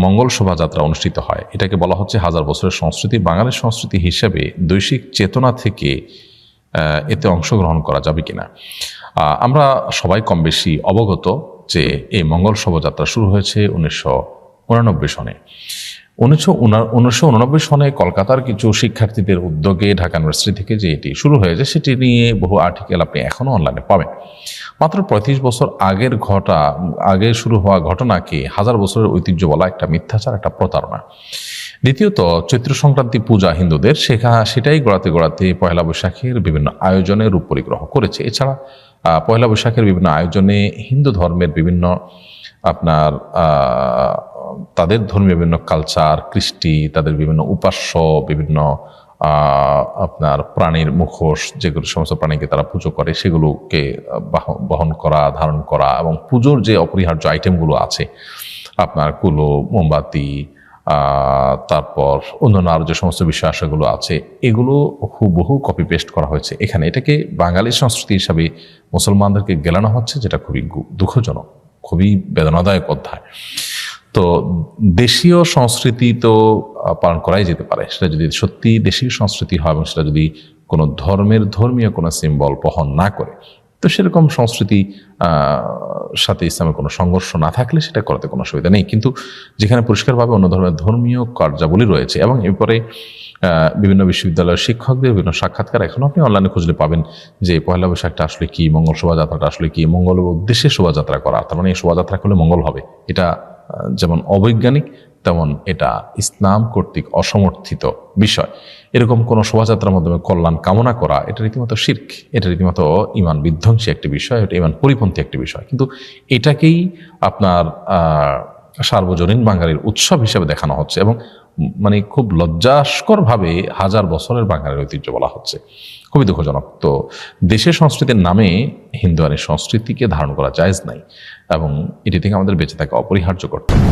মঙ্গল শোভাযাত্রা অনুষ্ঠিত হয়, এটাকে বলা হচ্ছে হাজার বছরের সংস্কৃতি। বাঙালির সংস্কৃতি হিসেবে দৈশিক চেতনা থেকে এতে অংশগ্রহণ করা যাবে কিনা। আমরা সবাই কম বেশি অবগত যে এই মঙ্গল শোভাযাত্রা শুরু হয়েছে 1989 সনে। 1989 সনে কলকাতার কিছু শিক্ষার্থীদের উদ্যোগে ঢাকা ইউনিভার্সিটি থেকে যে এটি শুরু হয়েছে সেটি নিয়ে বহু আর্টিকেল আপনি এখনও অনলাইনে পাবেন। মাত্র 35 বছর আগে শুরু হওয়া ঘটনাকে হাজার বছরের ঐতিহ্য বলা একটা মিথ্যাচার, একটা প্রতারণা। দ্বিতীয়ত, চৈত্র সংক্রান্তি পূজা হিন্দুদের সেটাই গড়াতে পয়লা বৈশাখের বিভিন্ন আয়োজনে রূপ পরিগ্রহ করেছে। এছাড়া পয়লা বৈশাখের বিভিন্ন আয়োজনে হিন্দু ধর্মের বিভিন্ন তাদের ধর্মীয় বিভিন্ন কালচার, কৃষ্টি, তাদের বিভিন্ন উপাস্য, বিভিন্ন প্রাণীর মুখোশ, যেগুলো সমস্ত প্রাণীকে তারা পুজো করে সেগুলোকে বহন করা, ধারণ করা, এবং পুজোর যে অপরিহার্য আইটেমগুলো আছে কুলো, মোমবাতি, তারপর অন্যান্য আরও যে সমস্ত বিষয় আশাগুলো আছে, এগুলো হুবহু কপি পেস্ট করা হয়েছে এখানে। এটাকে বাঙালি সংস্কৃতি হিসাবে মুসলমানদেরকে গেলানো হচ্ছে, যেটা খুবই দুঃখজনক, খুবই বেদনাদায়ক অধ্যায়। তো দেশীয় সংস্কৃতি তো পালন করাই যেতে পারে, সেটা যদি সত্যি দেশীয় সংস্কৃতি হয় এবং সেটা যদি কোনো ধর্মীয় কোনো সিম্বল বহন না করে, তো সেরকম সংস্কৃতি সাথে ইসলামের কোনো সংঘর্ষ না থাকলে সেটা করাতে কোনো অসুবিধা নেই। কিন্তু যেখানে পরিষ্কারভাবে অন্য ধরনের ধর্মীয় কার্যাবলী রয়েছে, এবং এরপরে বিভিন্ন বিশ্ববিদ্যালয়ের শিক্ষকদের বিভিন্ন সাক্ষাৎকার এখন আপনি অনলাইনে খুঁজলে পাবেন যে পয়লা বৈশাখটা আসলে কি, মঙ্গল শোভাযাত্রাটা আসলে কি, মঙ্গলের উদ্দেশ্যে শোভাযাত্রা করা, তার মানে এই শোভাযাত্রা করলে মঙ্গল হবে, এটা যেমন অবৈজ্ঞানিক তেমন এটা ইসলাম কর্তৃক অসমর্থিত বিষয়। এরকম কোনো শোভাযাত্রার মাধ্যমে কল্যাণ কামনা করা, এটা রীতিমতো শিরক, এটা রীতিমতো ঈমান বিধ্বংসী একটি বিষয়, এটা ঈমান পরিপন্থী একটি বিষয়। কিন্তু এটাকেই সার্বজনীন বাঙালির উৎসব হিসেবে দেখানো হচ্ছে, এবং মানে খুব লজ্জাস্করভাবে হাজার বছরের বাঙালির ঐতিহ্য বলা হচ্ছে। খুবই দুঃখজনক। তো দেশের সংস্কৃতির নামে হিন্দুয়ানি সংস্কৃতিকে ধারণ করা জায়েজ নাই, এবং এটি থেকে আমাদের বেঁচে থাকা অপরিহার্য কর্তব্য।